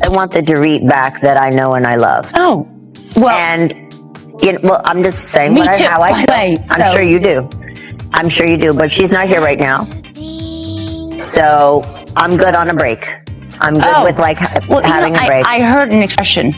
I want the Dorit back that I know and I love. Oh, well. And, well, I'm just saying Me too. how I feel. I'm sure you do. I'm sure you do, but she's not here right now. So I'm good on a break. I'm good with having a break. I heard an expression.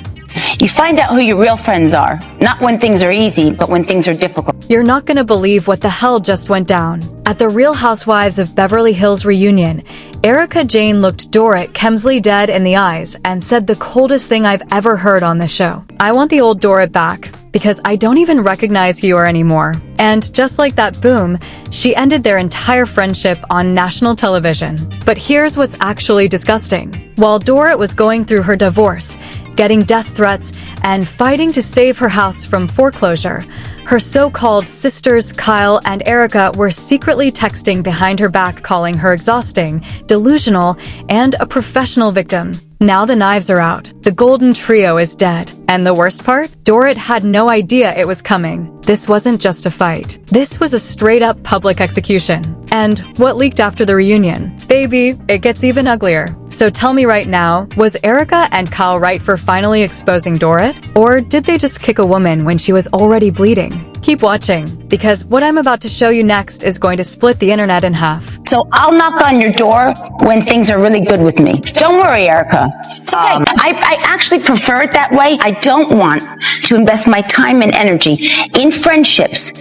You find out who your real friends are, not when things are easy, but when things are difficult. You're not gonna believe what the hell just went down. At the Real Housewives of Beverly Hills reunion, Erika Jayne looked Dorit Kemsley dead in the eyes and said the coldest thing I've ever heard on this show. I want the old Dorit back, because I don't even recognize you anymore. And just like that boom, she ended their entire friendship on national television. But here's what's actually disgusting. While Dorit was going through her divorce, getting death threats, and fighting to save her house from foreclosure, her so-called sisters Kyle and Erika were secretly texting behind her back, calling her exhausting, delusional, and a professional victim. Now the knives are out. The golden trio is dead. And the worst part? Dorit had no idea it was coming. This wasn't just a fight. This was a straight-up public execution. And what leaked after the reunion? Baby, it gets even uglier. So tell me right now, was Erika and Kyle right for finally exposing Dorit? Or did they just kick a woman when she was already bleeding? Keep watching, because what I'm about to show you next is going to split the internet in half. So I'll knock on your door when things are really good with me. Don't worry, Erika. It's okay. I actually prefer it that way. I don't want to invest my time and energy in friendships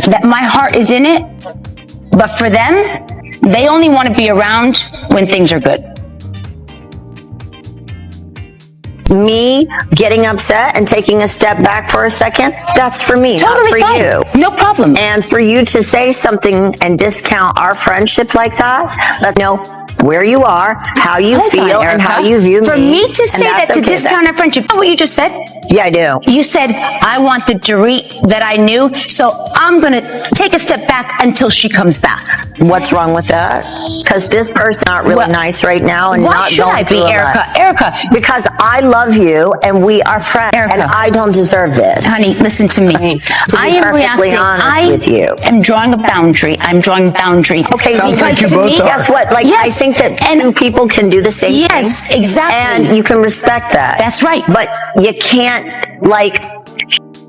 that my heart is in it, but for them, they only want to be around when things are good. Me getting upset and taking a step back for a second, that's for me, Totally not for fine. you. No problem. And for you to say something and discount our friendship like that, let's know where you are, how you feel, and how you view me. For me to say that, to discount our friendship, you know what you just said? Yeah, I do. You said, I want the Dorit that I knew, so I'm going to take a step back until she comes back. What's wrong with that? Because this person's not really nice right now and not going through a lot. Why should I be, Erika? Because I love you and we are friends, and I don't deserve this. Honey, listen to me. I am perfectly honest with you. I am drawing a boundary. I'm drawing boundaries. Okay, Sounds like you to both me, are. guess what? Like, I think that two people can do the same thing. Yes, exactly. And you can respect that. That's right. But you can't,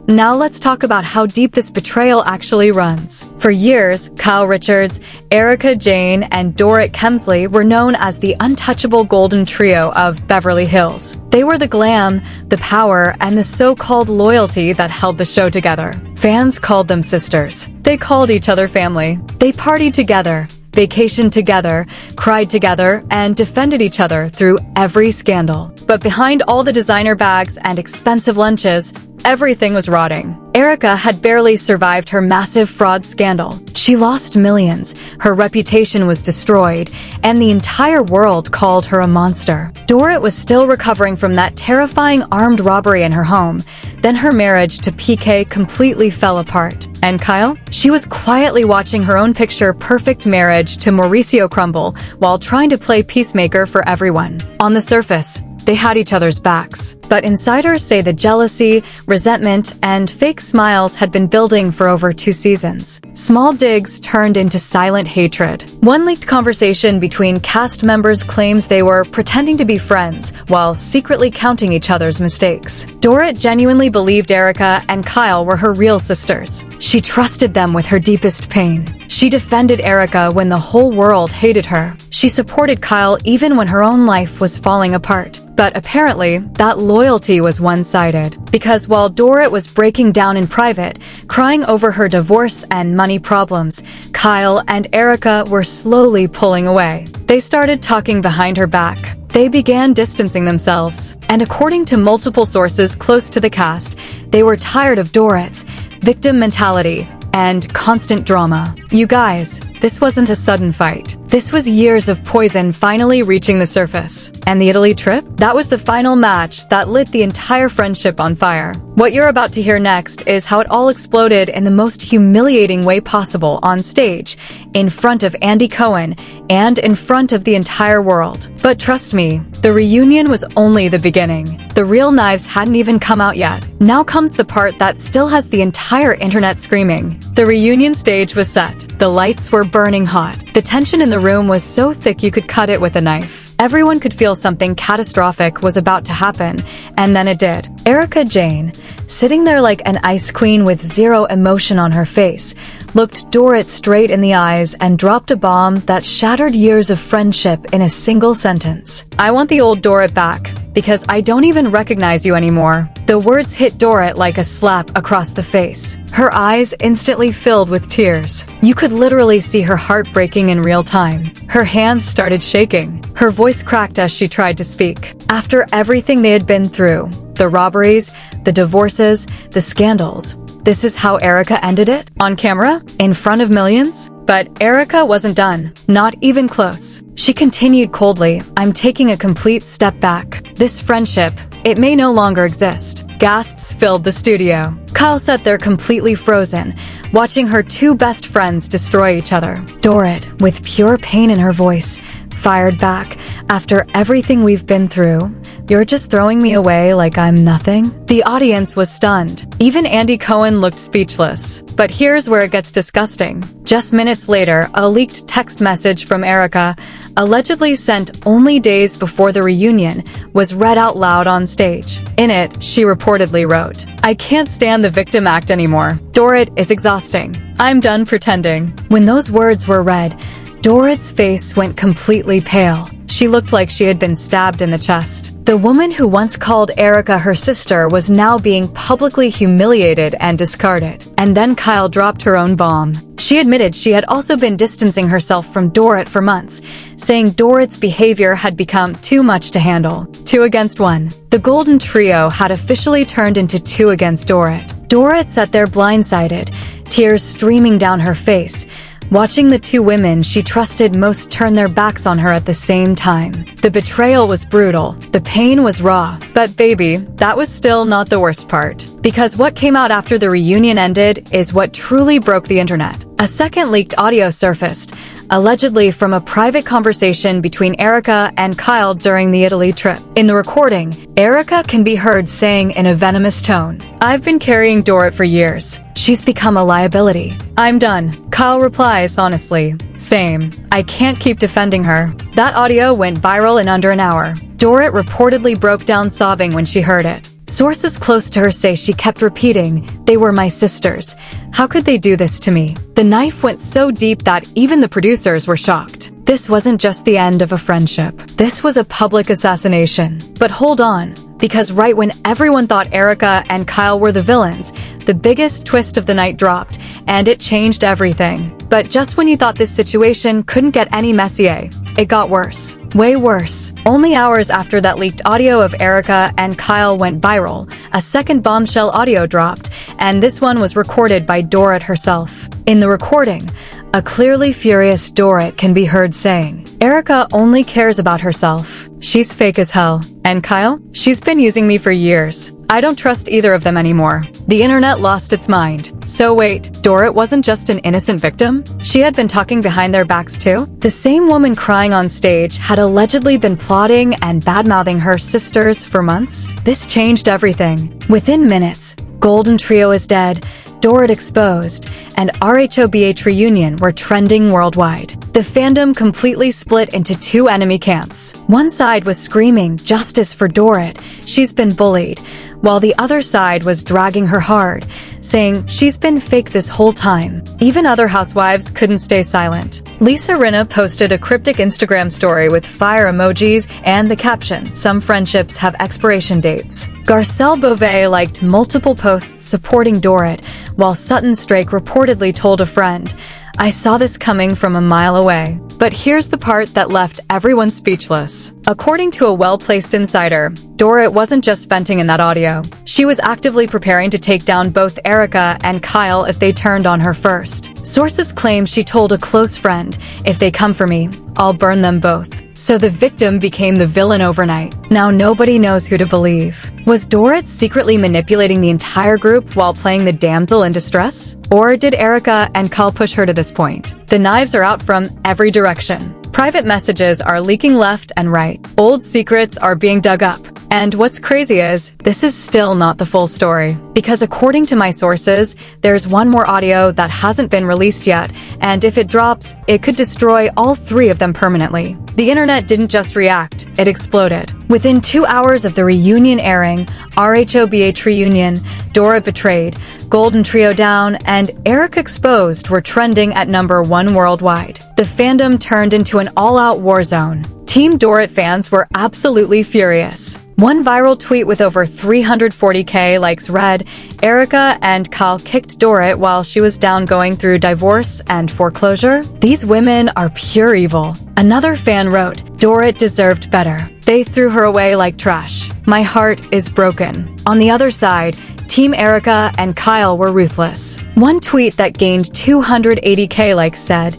Now let's talk about how deep this betrayal actually runs. For years, Kyle Richards, Erika Jayne, and Dorit Kemsley were known as the untouchable golden trio of Beverly Hills. They were the glam, the power, and the so-called loyalty that held the show together. Fans called them sisters. They called each other family. They partied together, vacationed together, cried together, and defended each other through every scandal. But behind all the designer bags and expensive lunches, everything was rotting. Erika had barely survived her massive fraud scandal. She lost millions, her reputation was destroyed, and the entire world called her a monster. Dorit was still recovering from that terrifying armed robbery in her home. Then her marriage to PK completely fell apart. And Kyle? She was quietly watching her own picture-perfect marriage to Mauricio crumble while trying to play peacemaker for everyone. On the surface, they had each other's backs. But insiders say the jealousy, resentment, and fake smiles had been building for over 2 seasons. Small digs turned into silent hatred. One leaked conversation between cast members claims they were pretending to be friends while secretly counting each other's mistakes. Dorit genuinely believed Erika and Kyle were her real sisters. She trusted them with her deepest pain. She defended Erika when the whole world hated her. She supported Kyle even when her own life was falling apart. But apparently, that loyalty was one-sided. Because while Dorit was breaking down in private, crying over her divorce and money problems, Kyle and Erika were slowly pulling away. They started talking behind her back. They began distancing themselves. And according to multiple sources close to the cast, they were tired of Dorit's victim mentality and constant drama. You guys, this wasn't a sudden fight. This was years of poison finally reaching the surface. And the Italy trip? That was the final match that lit the entire friendship on fire. What you're about to hear next is how it all exploded in the most humiliating way possible on stage, in front of Andy Cohen, and in front of the entire world. But trust me, the reunion was only the beginning. The real knives hadn't even come out yet. Now comes the part that still has the entire internet screaming. The reunion stage was set. The lights were burning hot. The tension in the room was so thick you could cut it with a knife. Everyone could feel something catastrophic was about to happen, and then it did. Erika Jayne, sitting there like an ice queen with zero emotion on her face, looked Dorit straight in the eyes and dropped a bomb that shattered years of friendship in a single sentence. "I want the old Dorit back, because I don't even recognize you anymore." The words hit Dorit like a slap across the face. Her eyes instantly filled with tears. You could literally see her heart breaking in real time. Her hands started shaking. Her voice cracked as she tried to speak. After everything they had been through, the robberies, the divorces, the scandals, this is how Erika ended it? On camera? In front of millions? But Erika wasn't done. Not even close. She continued coldly, "I'm taking a complete step back. This friendship, it may no longer exist." Gasps filled the studio. Kyle sat there completely frozen, watching her two best friends destroy each other. Dorit, with pure pain in her voice, fired back, "After everything we've been through, you're just throwing me away like I'm nothing?" The audience was stunned. Even Andy Cohen looked speechless. But here's where it gets disgusting. Just minutes later, a leaked text message from Erika, allegedly sent only days before the reunion, was read out loud on stage. In it, she reportedly wrote, "I can't stand the victim act anymore. Dorit is exhausting. I'm done pretending." When those words were read, Dorit's face went completely pale. She looked like she had been stabbed in the chest. The woman who once called Erika her sister was now being publicly humiliated and discarded. And then Kyle dropped her own bomb. She admitted she had also been distancing herself from Dorit for months, saying Dorit's behavior had become too much to handle. 2 against 1. The golden trio had officially turned into 2 against Dorit. Dorit sat there blindsided, tears streaming down her face, watching the two women she trusted most turn their backs on her at the same time. The betrayal was brutal. The pain was raw. But baby, that was still not the worst part. Because what came out after the reunion ended is what truly broke the internet. A second leaked audio surfaced, allegedly from a private conversation between Erika and Kyle during the Italy trip. In the recording, Erika can be heard saying in a venomous tone, "I've been carrying Dorit for years. She's become a liability. I'm done." Kyle replies honestly, "Same. I can't keep defending her." That audio went viral in under an hour. Dorit reportedly broke down sobbing when she heard it. Sources close to her say she kept repeating, "They were my sisters. How could they do this to me?" The knife went so deep that even the producers were shocked. This wasn't just the end of a friendship. This was a public assassination. But hold on, because right when everyone thought Erika and Kyle were the villains, the biggest twist of the night dropped, and it changed everything. But just when you thought this situation couldn't get any messier, it got worse. Way worse. Only hours after that leaked audio of Erika and Kyle went viral, a second bombshell audio dropped, and this one was recorded by Dorit herself. In the recording, a clearly furious Dorit can be heard saying, "Erika only cares about herself. She's fake as hell. And Kyle? She's been using me for years. I don't trust either of them anymore." The internet lost its mind. So wait, Dorit wasn't just an innocent victim? She had been talking behind their backs too? The same woman crying on stage had allegedly been plotting and badmouthing her sisters for months? This changed everything. Within minutes, Golden Trio is dead, Dorit exposed, and rhoBH reunion were trending worldwide. The fandom completely split into 2 enemy camps. One side was screaming justice for Dorit, she's been bullied, while the other side was dragging her hard, saying she's been fake this whole time. Even other housewives couldn't stay silent. Lisa Rinna posted a cryptic Instagram story with fire emojis and the caption, "Some friendships have expiration dates." Garcelle Beauvais liked multiple posts supporting Dorit, while Sutton Strake reportedly told a friend, "I saw this coming from a mile away." But here's the part that left everyone speechless. According to a well-placed insider, Dorit wasn't just venting in that audio. She was actively preparing to take down both Erika and Kyle if they turned on her first. Sources claim she told a close friend, "If they come for me, I'll burn them both." So the victim became the villain overnight. Now nobody knows who to believe. Was Dorit secretly manipulating the entire group while playing the damsel in distress? Or did Erika and Kyle push her to this point? The knives are out from every direction. Private messages are leaking left and right. Old secrets are being dug up. And what's crazy is, this is still not the full story. Because according to my sources, there's one more audio that hasn't been released yet, and if it drops, it could destroy all 3 of them permanently. The internet didn't just react, it exploded. Within 2 hours of the reunion airing, rhoBH reunion, Dorit betrayed, Golden Trio down, and Erika exposed were trending at #1 worldwide. The fandom turned into an all-out war zone. Team Dorit fans were absolutely furious. One viral tweet with over 340k likes read, Erika and Kyle kicked Dorit while she was down going through divorce and foreclosure. These women are pure evil. Another fan wrote, Dorit deserved better. They threw her away like trash. My heart is broken. On the other side, Team Erika and Kyle were ruthless. One tweet that gained 280k likes said,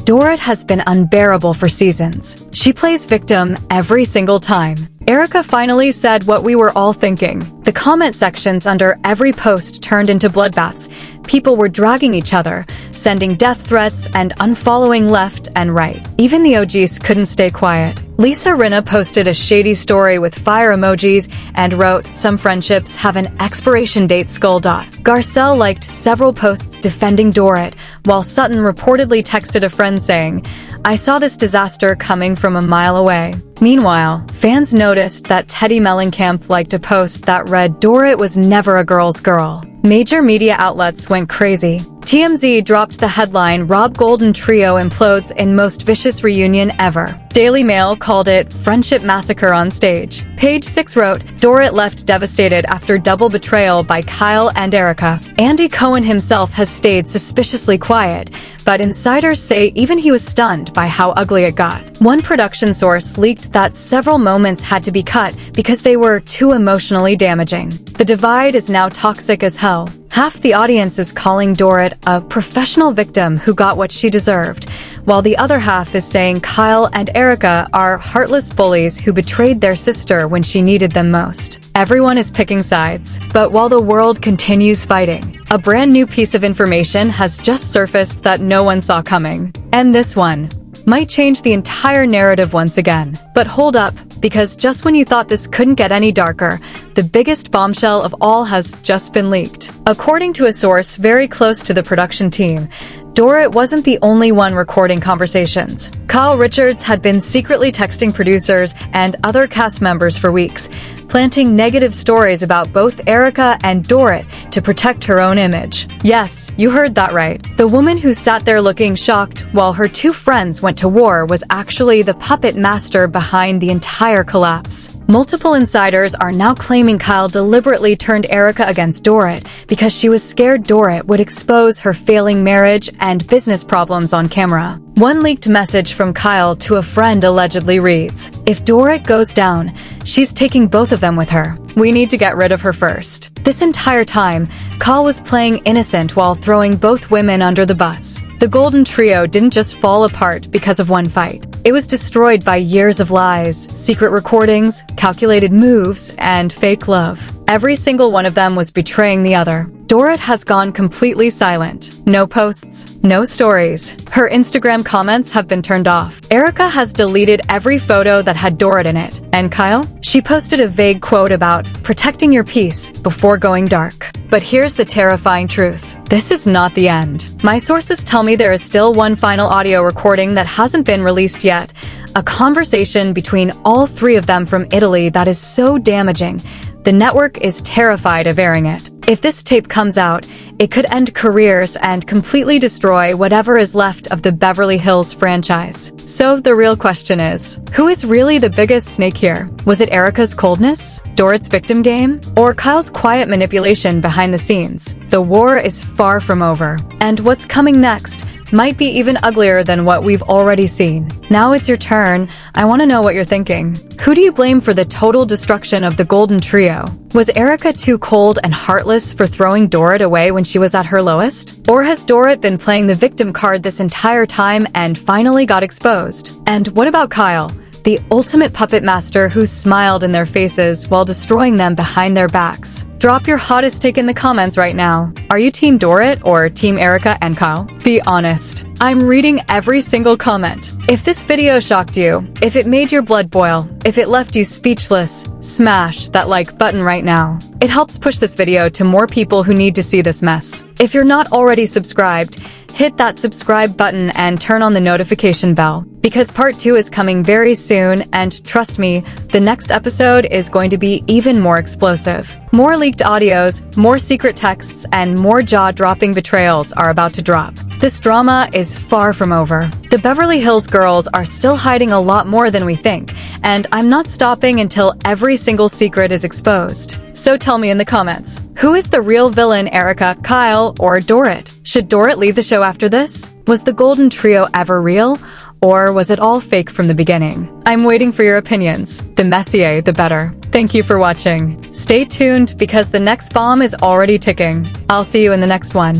Dorit has been unbearable for seasons. She plays victim every single time. Erika finally said what we were all thinking. The comment sections under every post turned into bloodbaths. People were dragging each other, sending death threats, and unfollowing left and right. Even the OGs couldn't stay quiet. Lisa Rinna posted a shady story with fire emojis and wrote, some friendships have an expiration date skull dot. Garcelle liked several posts defending Dorit, while Sutton reportedly texted a friend saying, I saw this disaster coming from a mile away. Meanwhile, fans noticed that Teddy Mellencamp liked a post that read, Dorit was never a girl's girl. Major media outlets went crazy. TMZ dropped the headline, Rob Golden Trio implodes in most vicious reunion ever. Daily Mail called it Friendship Massacre on Stage. Page 6 wrote, Dorit left devastated after double betrayal by Kyle and Erika. Andy Cohen himself has stayed suspiciously quiet, but insiders say even he was stunned by how ugly it got. One production source leaked that several moments had to be cut because they were too emotionally damaging. The divide is now toxic as hell. Half the audience is calling Dorit a professional victim who got what she deserved, while the other half is saying Kyle and Erika are heartless bullies who betrayed their sister when she needed them most. Everyone is picking sides. But while the world continues fighting, a brand new piece of information has just surfaced that no one saw coming. And this one might change the entire narrative once again. But hold up, because just when you thought this couldn't get any darker, the biggest bombshell of all has just been leaked. According to a source very close to the production team, Dorit wasn't the only one recording conversations. Kyle Richards had been secretly texting producers and other cast members for weeks, planting negative stories about both Erika and Dorit to protect her own image. Yes, you heard that right. The woman who sat there looking shocked while her 2 friends went to war was actually the puppet master behind the entire collapse. Multiple insiders are now claiming Kyle deliberately turned Erika against Dorit because she was scared Dorit would expose her failing marriage and business problems on camera. One leaked message from Kyle to a friend allegedly reads, If Dorit goes down, she's taking both of them with her. We need to get rid of her first. This entire time, Kyle was playing innocent while throwing both women under the bus. The Golden Trio didn't just fall apart because of one fight. It was destroyed by years of lies, secret recordings, calculated moves, and fake love. Every single one of them was betraying the other. Dorit has gone completely silent. No posts, no stories. Her Instagram comments have been turned off. Erika has deleted every photo that had Dorit in it. And Kyle? She posted a vague quote about protecting your peace before going dark. But here's the terrifying truth. This is not the end. My sources tell me there is still one final audio recording that hasn't been released yet. A conversation between all 3 of them from Italy that is so damaging. The network is terrified of airing it. If this tape comes out, it could end careers and completely destroy whatever is left of the Beverly Hills franchise. So the real question is, who is really the biggest snake here? Was it Erika's coldness, Dorit's victim game, or Kyle's quiet manipulation behind the scenes? The war is far from over. And what's coming next might be even uglier than what we've already seen. Now it's your turn. I want to know what you're thinking. Who do you blame for the total destruction of the Golden Trio? Was Erika too cold and heartless for throwing Dorit away when she was at her lowest? Or has Dorit been playing the victim card this entire time and finally got exposed? And what about Kyle? the ultimate puppet master who smiled in their faces while destroying them behind their backs. Drop your hottest take in the comments right now. Are you Team Dorit or Team Erika and Kyle? Be honest. I'm reading every single comment. If this video shocked you, if it made your blood boil, if it left you speechless, smash that like button right now. It helps push this video to more people who need to see this mess. If you're not already subscribed, hit that subscribe button and turn on the notification bell, because part 2 is coming very soon, and trust me, the next episode is going to be even more explosive. More leaked audios, more secret texts, and more jaw-dropping betrayals are about to drop. This drama is far from over. The Beverly Hills girls are still hiding a lot more than we think, and I'm not stopping until every single secret is exposed. So tell me in the comments, who is the real villain, Erika, Kyle, or Dorit? Should Dorit leave the show after this? Was the Golden Trio ever real? Or was it all fake from the beginning? I'm waiting for your opinions. The messier, the better. Thank you for watching. Stay tuned because the next bomb is already ticking. I'll see you in the next one.